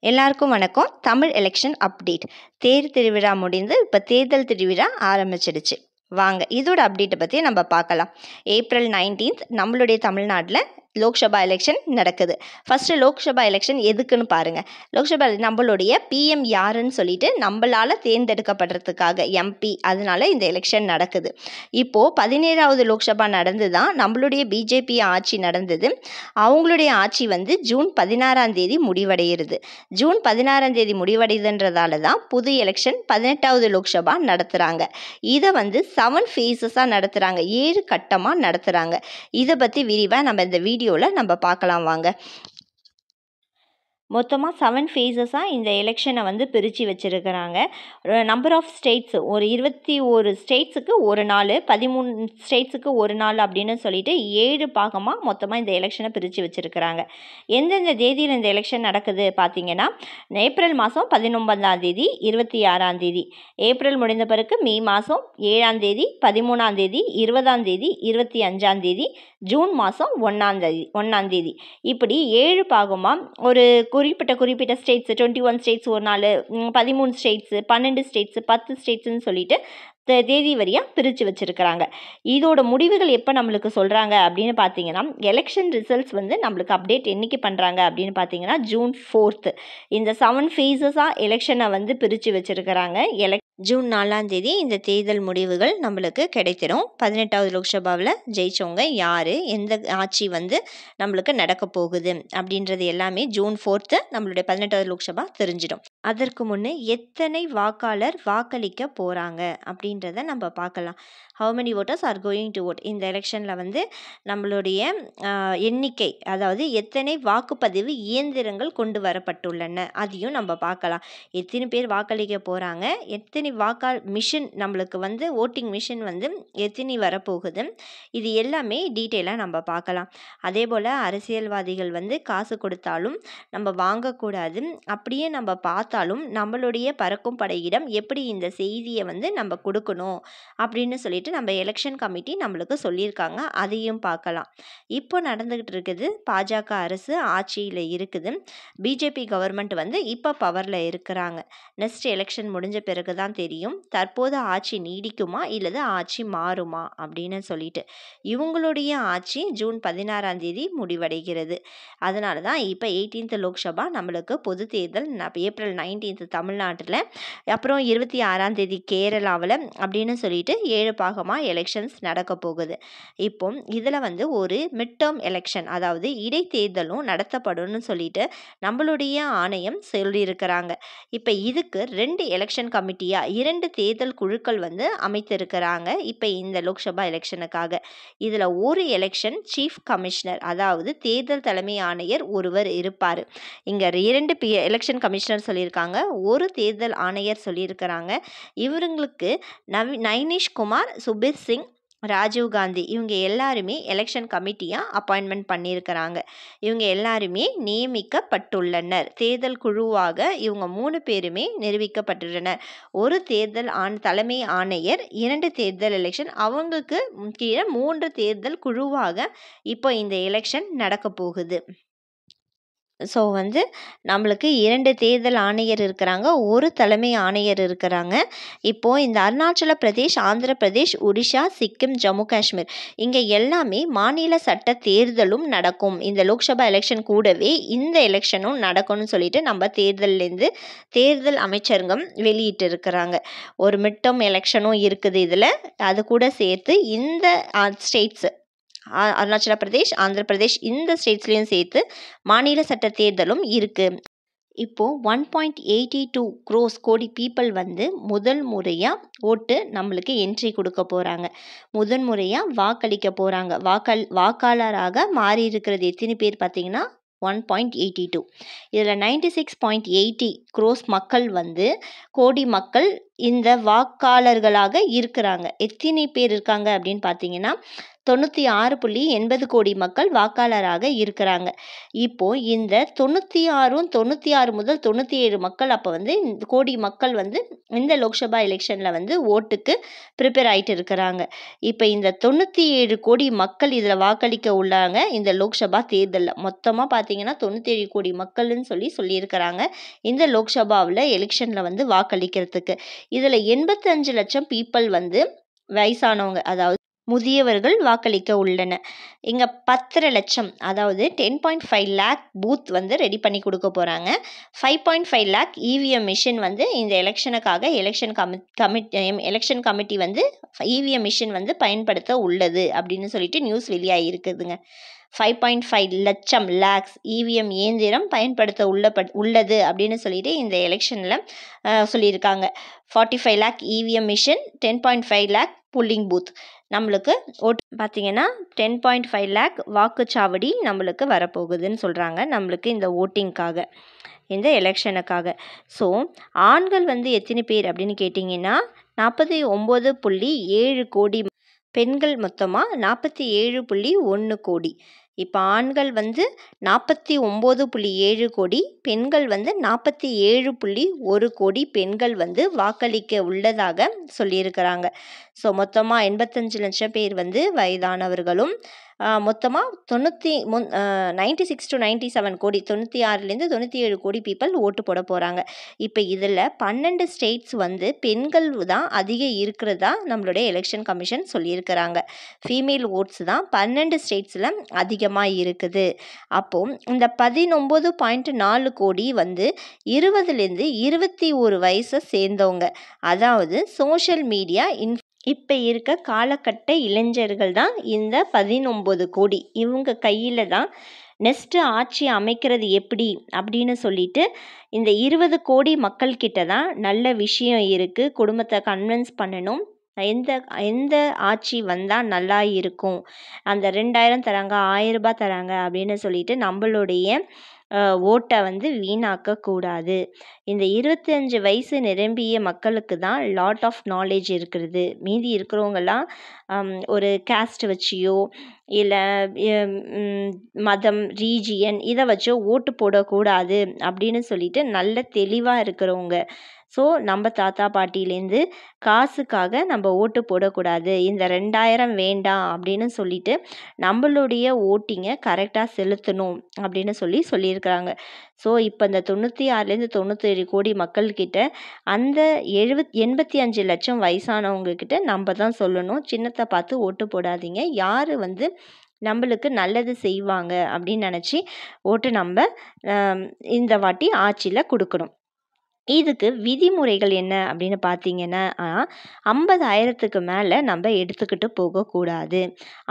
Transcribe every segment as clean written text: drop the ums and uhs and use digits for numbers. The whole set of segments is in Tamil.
எல்லாருக்கும் வணக்கம். Tamil election update. தேர் திருவிழா முடிந்து இப்போ தேர்தல் திருவிழா ஆரம்பிச்சிடுச்சு. வாங்க இதோட அப்டேட்டை பற்றி நம்ம பார்க்கலாம். ஏப்ரல் 19 நம்மளுடைய தமிழ்நாட்டில் லோக்சபா எலெக்ஷன் நடக்குது. ஃபஸ்ட்டு லோக்சபா எலெக்ஷன் எதுக்குன்னு பாருங்கள். லோக்சபா நம்மளுடைய பிஎம் யாருன்னு சொல்லிட்டு நம்மளால் தேர்ந்தெடுக்கப்படுறதுக்காக எம்பி, அதனால இந்த எலெக்ஷன் நடக்குது. இப்போது 17வது லோக்சபா நடந்து தான் நம்மளுடைய பிஜேபி ஆட்சி நடந்தது. அவங்களுடைய ஆட்சி ஜூன் 16ஆம் தேதி முடிவடைகிறது. ஜூன் 16ஆம் தேதி முடிவடைதுன்றதால தான் புது எலெக்ஷன் 18வது லோக்சபா நடத்துகிறாங்க. இதை 7 ஃபேஸஸாக நடத்துகிறாங்க, 7 கட்டமாக நடத்துகிறாங்க. இதை பற்றி விரிவாக நம்ம இந்த வீடியோவில் நம்ம பார்க்கலாம் வாங்க. மொத்தமாக 7 ஃபேஸஸாக இந்த எலெக்ஷனை பிரித்து வச்சுருக்கிறாங்க. நம்பர் ஆஃப் ஸ்டேட்ஸ் ஒரு 21 ஸ்டேட்ஸுக்கு ஒரு நாள், 13 ஸ்டேட்ஸுக்கு ஒரு நாள் அப்படின்னு சொல்லிட்டு 7 பாகமாக மொத்தமாக இந்த எலெக்ஷனை பிரித்து வச்சுருக்கிறாங்க. எந்தெந்த தேதியில் இந்த எலெக்ஷன் நடக்குது பார்த்தீங்கன்னா, ஏப்ரல் மாதம் 19ஆம் தேதி, 26ஆம் தேதி, ஏப்ரல் முடிந்த பிறகு மே மாதம் 7ஆம் தேதி, 13ஆம் தேதி, 20ஆம் தேதி, 25ஆம் தேதி, ஜூன் மாதம் 1ஆம் தேதி, இப்படி 7 பாகமாக ஒரு குறிப்பிட்ட ஸ்டேட்ஸு 21 ஸ்டேட்ஸ் ஒரு நாள், 13 ஸ்டேட்ஸு, 12 ஸ்டேட்ஸு, 10 ஸ்டேட்ஸுன்னு சொல்லிட்டு தேதி வரியாக பிரித்து வச்சுருக்கிறாங்க. இதோட முடிவுகள் எப்போ நம்மளுக்கு சொல்கிறாங்க அப்படின்னு பார்த்தீங்கன்னா, எலெக்ஷன் ரிசல்ட்ஸ் நம்மளுக்கு அப்டேட் என்றைக்கு பண்ணுறாங்க அப்படின்னு பார்த்தீங்கன்னா, ஜூன் 4. இந்த 7 ஃபேஸஸாக எலெக்ஷனை பிரித்து வச்சுருக்கிறாங்க. ஜூன் 4ஆம் தேதி இந்த தேர்தல் முடிவுகள் நம்மளுக்கு கிடைத்திடும். 18வது லோக்சபாவில் ஜெயிச்சவங்க யார், எந்த ஆட்சி நம்மளுக்கு நடக்க போகுது அப்படின்றது எல்லாமே ஜூன் 4 நம்மளுடைய 18வது லோக்சபா தெரிஞ்சிடும். அதற்கு முன்னே எத்தனை வாக்காளர் வாக்களிக்க போகிறாங்க அப்படின்றத நம்ம பார்க்கலாம். How many voters are going to vote. இந்த எலெக்ஷனில் நம்மளுடைய எண்ணிக்கை, அதாவது எத்தனை வாக்குப்பதிவு இயந்திரங்கள் கொண்டு வரப்பட்டுள்ளன அதையும் நம்ம பார்க்கலாம். எத்தனை பேர் வாக்களிக்க போகிறாங்க, எத்தனை மிஷின் நம்மளுக்கு ஓட்டிங் மிஷின் எத்தனை வரப்போகுது, இது எல்லாமே டீட்டெயிலாக நம்ம பார்க்கலாம். அதே போல் அரசியல்வாதிகள் காசு கொடுத்தாலும் நம்ம வாங்கக்கூடாது. அப்படியே நம்ம பார்த்தாலும் நம்மளுடைய பறக்கும் படையிடம் எப்படி இந்த செய்தியை நம்ம கொடுக்கணும் அப்படின்னு சொல்லிட்டு நம்ம எலெக்ஷன் கமிட்டி நம்மளுக்கு சொல்லியிருக்காங்க. அதையும் பார்க்கலாம். இப்போ நடந்துக்கிட்டு இருக்குது பாஜக அரசு ஆட்சியில் இருக்குது. பிஜேபி கவர்மெண்ட் இப்போ பவரில் இருக்கிறாங்க. நெக்ஸ்ட் எலெக்ஷன் முடிஞ்ச பிறகு தான் தெரியும் தற்போது ஆட்சி நீடிக்குமா இல்லது ஆட்சி மாறுமா அப்படின்னு சொல்லிட்டு. இவங்களுடைய ஆட்சி ஜூன் 16ஆம் தேதி முடிவடைகிறது. அதனால தான் இப்போ 18th லோக்சபா நம்மளுக்கு பொது தேர்தல் ஏப்ரல் 19 தமிழ்நாட்டில், அப்புறம் 26ஆம் தேதி கேரளாவில் அப்படின்னு சொல்லிட்டு 7 பாகமாக எலெக்ஷன்ஸ் நடக்க போகுது. இப்போ இதில் ஒரு மிட் டேர்ம் எலெக்ஷன், அதாவது இடைத்தேர்தலும் நடத்தப்படும்னு சொல்லிட்டு நம்மளுடைய ஆணையம் சொல்லியிருக்கிறாங்க. இப்போ இதுக்கு 2 எலெக்ஷன் கமிட்டியாக 2 தேர்தல் குழுக்கள் அமைத்திருக்கிறாங்க. இப்போ இந்த லோக்சபா எலெக்ஷனுக்காக இதில் ஒரு எலெக்ஷன் சீஃப் கமிஷனர், அதாவது தேர்தல் தலைமை ஆணையர் ஒருவர் இருப்பார். இங்கே 2 எலெக்ஷன் கமிஷனர் சொல்லியிருக்காங்க, ஒரு தேர்தல் ஆணையர் சொல்லியிருக்கிறாங்க. இவங்களுக்கு நைனிஷ் குமார், சுபீர் சிங், ராஜீவ் காந்தி, இவங்க எல்லாருமே எலெக்ஷன் கமிட்டியாக அப்பாயின்மெண்ட் பண்ணியிருக்கிறாங்க. இவங்க எல்லாருமே நியமிக்கப்பட்டுள்ளனர். தேர்தல் குழுவாக இவங்க 3 பேருமே நிரூபிக்கப்பட்டுள்ளனர். ஒரு தேர்தல் தலைமை ஆணையர், 2 தேர்தல் எலெக்ஷன், அவங்களுக்கு கீழே 3 தேர்தல் குழுவாக இப்போ இந்த எலெக்ஷன் நடக்க போகுது. ஸோ நம்மளுக்கு 2 தேர்தல் ஆணையர் இருக்கிறாங்க, ஒரு தலைமை ஆணையர் இருக்கிறாங்க. இப்போது இந்த அருணாச்சல பிரதேஷ், ஆந்திர பிரதேஷ், ஒடிஷா, சிக்கிம், ஜம்மு காஷ்மீர் இங்கே எல்லாமே மாநில சட்ட தேர்தலும் நடக்கும். இந்த லோக்சபா எலெக்ஷன் கூடவே இந்த எலெக்ஷனும் நடக்கும்னு சொல்லிட்டு நம்ம தேர்தல் அமைச்சரகம் வெளியிட்டு இருக்கிறாங்க. ஒரு மிட் டேர்ம் எலெக்ஷனும் இருக்குது இதில். அது கூட சேர்த்து இந்த ஸ்டேட்ஸு அருணாச்சல பிரதேஷ், ஆந்திர பிரதேஷ் இந்த ஸ்டேட்ஸ்லேயும் சேர்த்து மாநில சட்ட தேர்தலும் இருக்குது. இப்போது 1.82 கோடி பீப்புள் முதல் முறையாக ஓட்டு நம்மளுக்கு என்ட்ரி கொடுக்க போகிறாங்க. முதல் முறையாக வாக்களிக்க போகிறாங்க. வாக்காளராக மாறி இருக்கிறது எத்தனை பேர் பார்த்தீங்கன்னா 1.82. இதில் 96.80 crores மக்கள் கோடி மக்கள் இந்த வாக்காளர்களாக இருக்கிறாங்க. எத்தனை பேர் இருக்காங்க அப்படின்னு பார்த்தீங்கன்னா 96.80 கோடி மக்கள் வாக்காளராக இருக்கிறாங்க. இப்போ இந்த 96 முதல் 97 மக்கள் அப்போ வந்து கோடி மக்கள் வந்து இந்த லோக்சபா எலெக்ஷனில் வந்து ஓட்டுக்கு ப்ரிப்பேர் ஆகிட்டு இருக்கிறாங்க. இப்போ இந்த 97 கோடி மக்கள் இதில் வாக்களிக்க உள்ளாங்க. இந்த லோக்சபா தேர்தலில் மொத்தமாக பார்த்தீங்கன்னா 97 கோடி மக்கள்னு சொல்லியிருக்கிறாங்க இந்த லோக்சபாவில் எலெக்ஷனில் வந்து வாக்களிக்கிறதுக்கு. இதில் 85 லட்சம் பீப்புள் வந்து வயசானவங்க, அதாவது முதியவர்கள் வாக்களிக்க உள்ளன. இங்கே 10 லட்சம், அதாவது 10.5 லேக் பூத் வந்து ரெடி பண்ணி கொடுக்க போகிறாங்க. 5.5 லேக் இவிஎம் மிஷின் வந்து இந்த எலெக்ஷனுக்காக எலெக்ஷன் கமிட்டி வந்து இவிஎம் மிஷின் வந்து பயன்படுத்த உள்ளது அப்படின்னு சொல்லிட்டு நியூஸ் வெளியாகி இருக்குதுங்க. 5.5 லட்சம் லேக்ஸ் இவிஎம் இயந்திரம் பயன்படுத்த உள்ளது அப்படின்னு சொல்லிட்டு இந்த எலெக்ஷனில் சொல்லியிருக்காங்க. 45 lakh EVM machine, 10.5 lakh polling booth. நம்மளுக்கு ஓட்டு பார்த்தீங்கன்னா 10.5 லேக் வாக்குச்சாவடி நம்மளுக்கு வரப்போகுதுன்னு சொல்கிறாங்க நம்மளுக்கு இந்த ஓட்டிங்காக, இந்த எலெக்ஷனுக்காக. ஸோ ஆண்கள் வந்து எத்தனை பேர் அப்படின்னு கேட்டிங்கன்னா 49.7 கோடி, பெண்கள் மொத்தமாக 47.1 கோடி. இப்போ ஆண்கள் வந்து 49.7 கோடி, பெண்கள் வந்து 47.1 கோடி பெண்கள் வந்து வாக்களிக்க உள்ளதாக சொல்லியிருக்கிறாங்க. ஸோ மொத்தமாக 85 லட்சம் பேர் வந்து வயதானவர்களும், மொத்தமாக 96 to 97 கோடி, 96லேருந்து 97 கோடி பீப்புள் ஓட்டு போட போகிறாங்க. இப்போ இதில் 12 ஸ்டேட்ஸ் வந்து பெண்கள் தான் அதிகம் இருக்கிறதா நம்மளுடைய எலெக்ஷன் கமிஷன் சொல்லியிருக்கிறாங்க. ஃபீமேல் ஓட்ஸ் தான் 12 ஸ்டேட்ஸில் அதிகமாக இருக்குது. அப்போது இந்த 19.4 கோடி வந்து 20லேருந்து 21 வயசை சேர்ந்தவங்க, அதாவது சோஷியல் மீடியா இப்போ இருக்க காலகட்ட இளைஞர்கள் தான் இந்த 19 கோடி. இவங்க கையில் தான் நெக்ஸ்ட்டு ஆட்சி அமைக்கிறது எப்படி அப்படின்னு சொல்லிட்டு இந்த 20 கோடி மக்கள்கிட்ட தான் நல்ல விஷயம் இருக்குது. குடும்பத்தை கன்வின்ஸ் பண்ணணும், எந்த ஆட்சி வந்தால் நல்லா இருக்கும், அந்த 2000 தராங்க, 1000 ரூபாய் தராங்க அப்படின்னு சொல்லிட்டு நம்மளுடைய ஓட்டை வந்து வீணாக்கக்கூடாது. இந்த 25 வயசு நிரம்பிய மக்களுக்கு தான் லாட் ஆஃப் நாலேஜ் இருக்கிறது. மீதி இருக்கிறவங்கெல்லாம் ஒரு கேஸ்ட் வச்சியோ இல்லை மதம், ரீஜியன் இதை வச்சோ ஓட்டு போடக்கூடாது அப்படின்னு சொல்லிட்டு நல்ல தெளிவாக இருக்கிறவங்க. ஸோ நம்ம தாத்தா பாட்டிலேருந்து காசுக்காக நம்ம ஓட்டு போடக்கூடாது, இந்த 2000 வேண்டாம் அப்படின்னு சொல்லிட்டு நம்மளுடைய ஓட்டிங்கை கரெக்டாக செலுத்தணும் அப்படின்னு சொல்லியிருக்கிறாங்க. ஸோ இப்போ இந்த 96லேருந்து 97 கோடி மக்கள்கிட்ட அந்த 85 லட்சம் வயசானவங்கக்கிட்ட நம்ம தான் சொல்லணும், சின்னத்தை பார்த்து ஓட்டு போடாதீங்க, யார் வந்து நம்மளுக்கு நல்லது செய்வாங்க அப்படின்னு நினச்சி ஓட்டு நம்ம இந்த வாட்டி ஆட்சியில் கொடுக்கணும். இதுக்கு விதிமுறைகள் என்ன அப்படின்னு பார்த்தீங்கன்னா 50,000க்கு மேலே நம்ம எடுத்துக்கிட்டு போகக்கூடாது.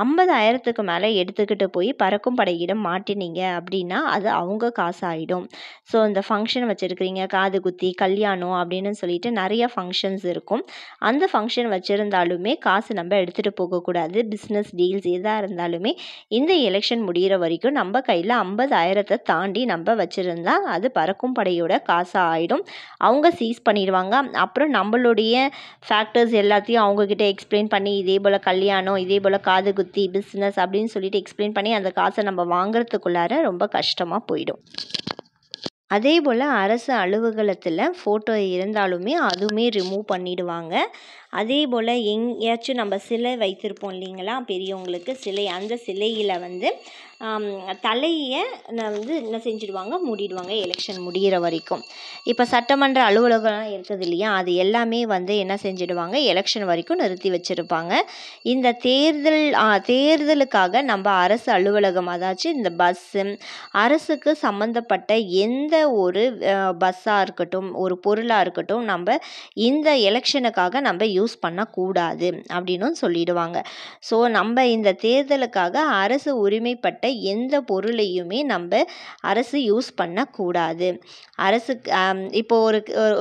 50,000க்கு மேலே எடுத்துக்கிட்டு போய் பறக்கும் படையிடம் மாட்டினீங்க அப்படின்னா அது அவங்க காசாயிடும். ஸோ இந்த ஃபங்க்ஷன் வச்சுருக்கிறீங்க, காது குத்தி, கல்யாணம் அப்படின்னு சொல்லிட்டு நிறைய ஃபங்க்ஷன்ஸ் இருக்கும். அந்த ஃபங்க்ஷன் வச்சுருந்தாலுமே காசு நம்ம எடுத்துகிட்டு போகக்கூடாது. பிஸ்னஸ் டீல்ஸ் எதாக இருந்தாலுமே இந்த எலெக்ஷன் முடிகிற வரைக்கும் நம்ம கையில் 50,000 தாண்டி நம்ம வச்சுருந்தா அது பறக்கும் படையோட காசாக ஆகிடும். அவங்க சீஸ் பண்ணிடுவாங்க. அப்புறம் நம்மளுடைய ஃபேக்டர்ஸ் எல்லாத்தையும் அவங்கக்கிட்ட எக்ஸ்பிளைன் பண்ணி இதே போல் கல்யாணம், இதே போல் காது குத்தி, பிஸ்னஸ் அப்படின்னு சொல்லிட்டு எக்ஸ்பிளைன் பண்ணி அந்த காசை நம்ம வாங்குறதுக்குள்ளார ரொம்ப கஷ்டமாக போயிடும். அதே போல் அரசு அலுவலகத்தில் ஃபோட்டோ இருந்தாலுமே அதுவுமே ரிமூவ் பண்ணிடுவாங்க. அதே போல் எங்கேயாச்சும் நம்ம சிலை வைத்திருப்போம் இல்லைங்களா, பெரியவங்களுக்கு சிலை, அந்த சிலையில் வந்து தலையை வந்து என்ன செஞ்சிடுவாங்க, மூடிடுவாங்க எலெக்ஷன் முடிகிற வரைக்கும். இப்போ சட்டமன்ற அலுவலகம் இருக்குது இல்லையா, அது எல்லாமே வந்து என்ன செஞ்சிடுவாங்க, எலெக்ஷன் வரைக்கும் நிறுத்தி வச்சுருப்பாங்க. இந்த தேர்தலுக்காக நம்ம அரசு அலுவலகம், அதாச்சும் இந்த பஸ்ஸு, அரசுக்கு சம்மந்தப்பட்ட எந்த ஒரு பஸ்ஸாக இருக்கட்டும், ஒரு பொருளாக இருக்கட்டும், நம்ம இந்த எலெக்ஷனுக்காக நம்ம யூஸ் பண்ணக்கூடாது அப்படின்னு சொல்லிடுவாங்க. ஸோ நம்ம இந்த தேர்தலுக்காக அரசு உரிமைப்பட்ட எந்த பொருளையுமே நம்ம அரசு யூஸ் பண்ணக்கூடாது. அரசுக்கு இப்போ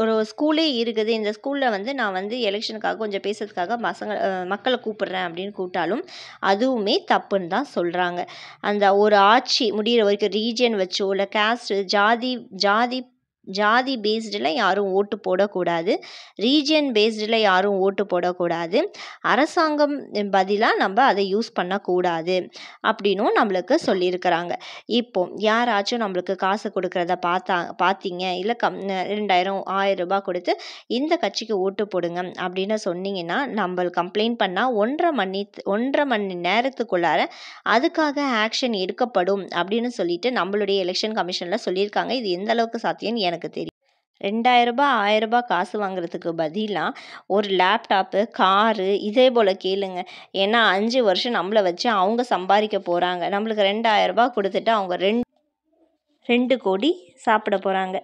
ஒரு ஸ்கூலே இருக்குது, இந்த ஸ்கூலில் வந்து நான் வந்து எலெக்ஷனுக்காக கொஞ்சம் பேசுறதுக்காக மக்களை கூப்பிடுறேன் அப்படின்னு கூப்பிட்டாலும் அதுவுமே தப்புன்னு தான் சொல்கிறாங்க. அந்த ஒரு ஆட்சி முடிகிற வரைக்கும் ரீஜியன் வச்சோ இல்லை கேஸ்ட், ஜாதி ஜாதி பேஸ்டில் யாரும் ஓட்டு போடக்கூடாது, ரீஜியன் பேஸ்டில் யாரும் ஓட்டு போடக்கூடாது, அரசாங்கம் பதிலாக நம்ம அதை யூஸ் பண்ணக்கூடாது அப்படின்னும் நம்மளுக்கு சொல்லியிருக்கிறாங்க. இப்போ யாராச்சும் நம்மளுக்கு காசு கொடுக்குறத பார்த்தீங்க, இல்லை 2000 1000 ரூபாய் கொடுத்து இந்த கட்சிக்கு ஓட்டு போடுங்க அப்படின்னு சொன்னீங்கன்னா, நம்ம கம்ப்ளைண்ட் பண்ணால் 1.5 மணி நேரத்துக்குள்ளார அதுக்காக ஆக்ஷன் எடுக்கப்படும் அப்படின்னு சொல்லிட்டு நம்மளுடைய எலெக்ஷன் கமிஷனில் சொல்லியிருக்காங்க. இது எந்த அளவுக்கு சாத்தியம்னு எனக்கு தெரியும். 2000 ரூபாய் 1000 ரூபாய் காசு வாங்குறதுக்கு பதிலாக ஒரு லேப்டாப்பு, காரு இதே போல் கேளுங்க. ஏன்னா 5 வருஷம் நம்மளை வச்சு அவங்க சம்பாதிக்க போகிறாங்க. நம்மளுக்கு 2000 ரூபாய் கொடுத்துட்டு அவங்க 2 கோடி சாப்பிட போகிறாங்க.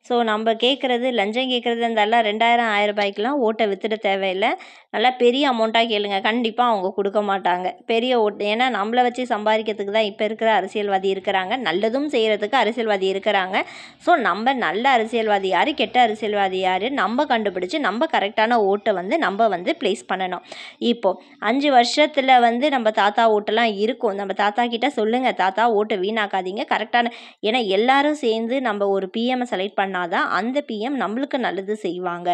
ஸோ நம்ம கேட்குறது லஞ்சம் கேட்குறது இருந்தாலும் 2000 1000 ரூபாய்க்கெலாம் ஓட்டை வித்துட தேவையில்லை. நல்லா பெரிய அமௌண்ட்டாக கேளுங்க, கண்டிப்பாக அவங்க கொடுக்க மாட்டாங்க. பெரிய ஓட்டு, ஏன்னா நம்மளை வச்சு சம்பாதிக்கிறதுக்கு தான் இப்போ இருக்கிற அரசியல்வாதி இருக்கிறாங்க, நல்லதும் செய்கிறதுக்கு அரசியல்வாதி இருக்கிறாங்க. ஸோ நம்ம நல்ல அரசியல்வாதி யார், கெட்ட அரசியல்வாதி யார் நம்ம கண்டுபிடிச்சி நம்ம கரெக்டான ஓட்டை நம்ம ப்ளேஸ் பண்ணணும். இப்போது 5 வருஷத்தில் நம்ம தாத்தா ஓட்டெல்லாம் இருக்கும். நம்ம தாத்தா கிட்ட சொல்லுங்கள், தாத்தா ஓட்டை வீணாக்காதீங்க, கரெக்டான, ஏன்னா எல்லாரும் சேர்ந்து நம்ம ஒரு பிஎம்ஐ செலக்ட் பண்ணாதான் அந்த பிஎம் நம்மளுக்கு நல்லது செய்வாங்க.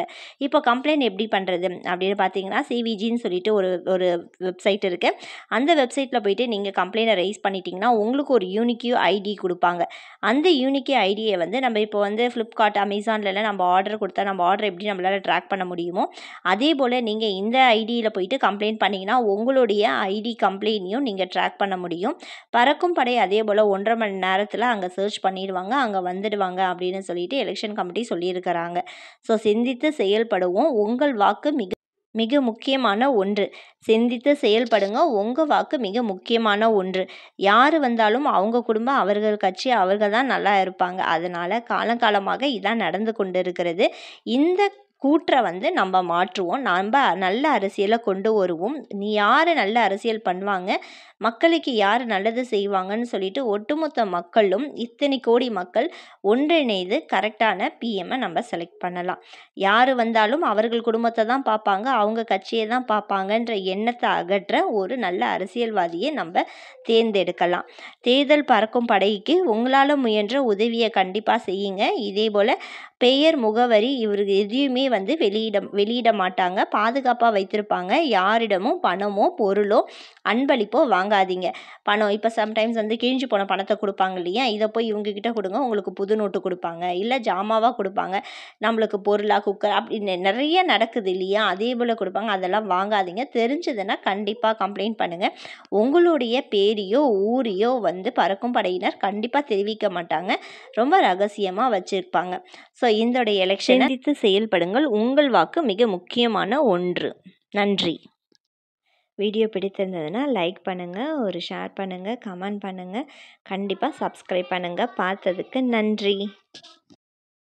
இப்போ கம்ப்ளைண்ட் எப்படி பண்ணுறது அப்படின்னு பார்த்தீங்கன்னா, சிவிஜின்னு சொல்லிட்டு ஒரு வெப்சைட் இருக்குது. அந்த வெப்சைட்டில் போயிட்டு நீங்கள் கம்ப்ளைண்ட்டை ரைஸ் பண்ணிட்டீங்கன்னா உங்களுக்கு ஒரு யூனிக்யூ ஐடி கொடுப்பாங்க. அந்த யூனிக்யூ ஐடியை நம்ம இப்போ ஃப்ளிப்கார்ட், அமேசான்லலாம் நம்ம ஆர்டர் கொடுத்தா நம்ம ஆர்டர் எப்படி நம்மளால் ட்ராக் பண்ண முடியுமோ அதே போல் நீங்கள் இந்த ஐடியில் போயிட்டு கம்ப்ளைண்ட் பண்ணிங்கன்னா உங்களுடைய ஐடி கம்ப்ளைண்ட்டையும் நீங்கள் ட்ராக் பண்ண முடியும். பறக்கும் படை அதே போல் 1.5 மணி நேரத்தில் அங்கே சர்ச் பண்ணிடுவாங்க, அங்கே வந்துடுவாங்க அப்படின்னு சொல்லிட்டு எலெக்ஷன் கமிட்டி சொல்லியிருக்கிறாங்க. ஸோ சிந்தித்து செயல்படுவோம், உங்கள் வாக்கு மிக முக்கியமான ஒன்று. சிந்தித்து செயல்படுங்க, உங்கள் வாக்கு மிக முக்கியமான ஒன்று. யார் வந்தாலும் அவங்க குடும்பம், அவர்கள் கட்சி, அவர்கள் தான் நல்லா இருப்பாங்க. அதனால் காலங்காலமாக இதான் நடந்து கொண்டு இருக்கிறது. இந்த கூற்றை நம்ம மாற்றுவோம், நம்ம நல்ல அரசியலை கொண்டு வருவோம். யார் நல்ல அரசியல் பண்ணுவாங்க, மக்களுக்கு யார் நல்லது செய்வாங்கன்னு சொல்லிட்டு ஒட்டுமொத்த மக்களும், இத்தனை கோடி மக்கள் ஒன்றிணைந்து கரெக்டான பிஎம்ஐ நம்ம செலக்ட் பண்ணலாம். யார் வந்தாலும் அவர்கள் குடும்பத்தை தான் பார்ப்பாங்க, அவங்க கட்சியை தான் பார்ப்பாங்கன்ற எண்ணத்தை அகற்ற ஒரு நல்ல அரசியல்வாதியை நம்ம தேர்ந்தெடுக்கலாம். தேர்தல் பறக்கும் படைக்கு உங்களால் முயன்ற உதவியை கண்டிப்பாக செய்யுங்க. இதே போல் பெயர், முகவரி இவருக்கு எதையுமே வெளியிட மாட்டாங்க, பாதுகாப்பாக வைத்திருப்பாங்க. யாரிடமும் பணமோ பொருளோ அன்பளிப்போ வாங்காதீங்க. பணம் இப்போ சம்டைம்ஸ் கிழிஞ்சு போன பணத்தை கொடுப்பாங்க இல்லையா, இதை போய் இவங்ககிட்ட கொடுங்க, உங்களுக்கு புது நோட்டு கொடுப்பாங்க, இல்லை ஜாமாவாக கொடுப்பாங்க, நம்மளுக்கு பொருளாக குக்கர் அப்படி நிறைய நடக்குது இல்லையா, அதே போல் கொடுப்பாங்க. அதெல்லாம் வாங்காதீங்க. தெரிஞ்சதுன்னா கண்டிப்பாக கம்ப்ளைண்ட் பண்ணுங்கள். உங்களுடைய பேரையோ ஊரையோ பறக்கும் படையினர் கண்டிப்பாக தெரிவிக்க மாட்டாங்க, ரொம்ப ரகசியமாக வச்சுருப்பாங்க. ஸோ இந்த எலெக்ஷன் சிந்தித்து செயல்படுங்கள், உங்கள் வாக்கு மிக முக்கியமான ஒன்று. நன்றி. வீடியோ பிடித்திருந்ததுன்னா லைக் பண்ணுங்கள், ஒரு ஷேர் பண்ணுங்கள், கமெண்ட் பண்ணுங்கள், கண்டிப்பாக சப்ஸ்கிரைப் பண்ணுங்கள். பார்த்ததுக்கு நன்றி.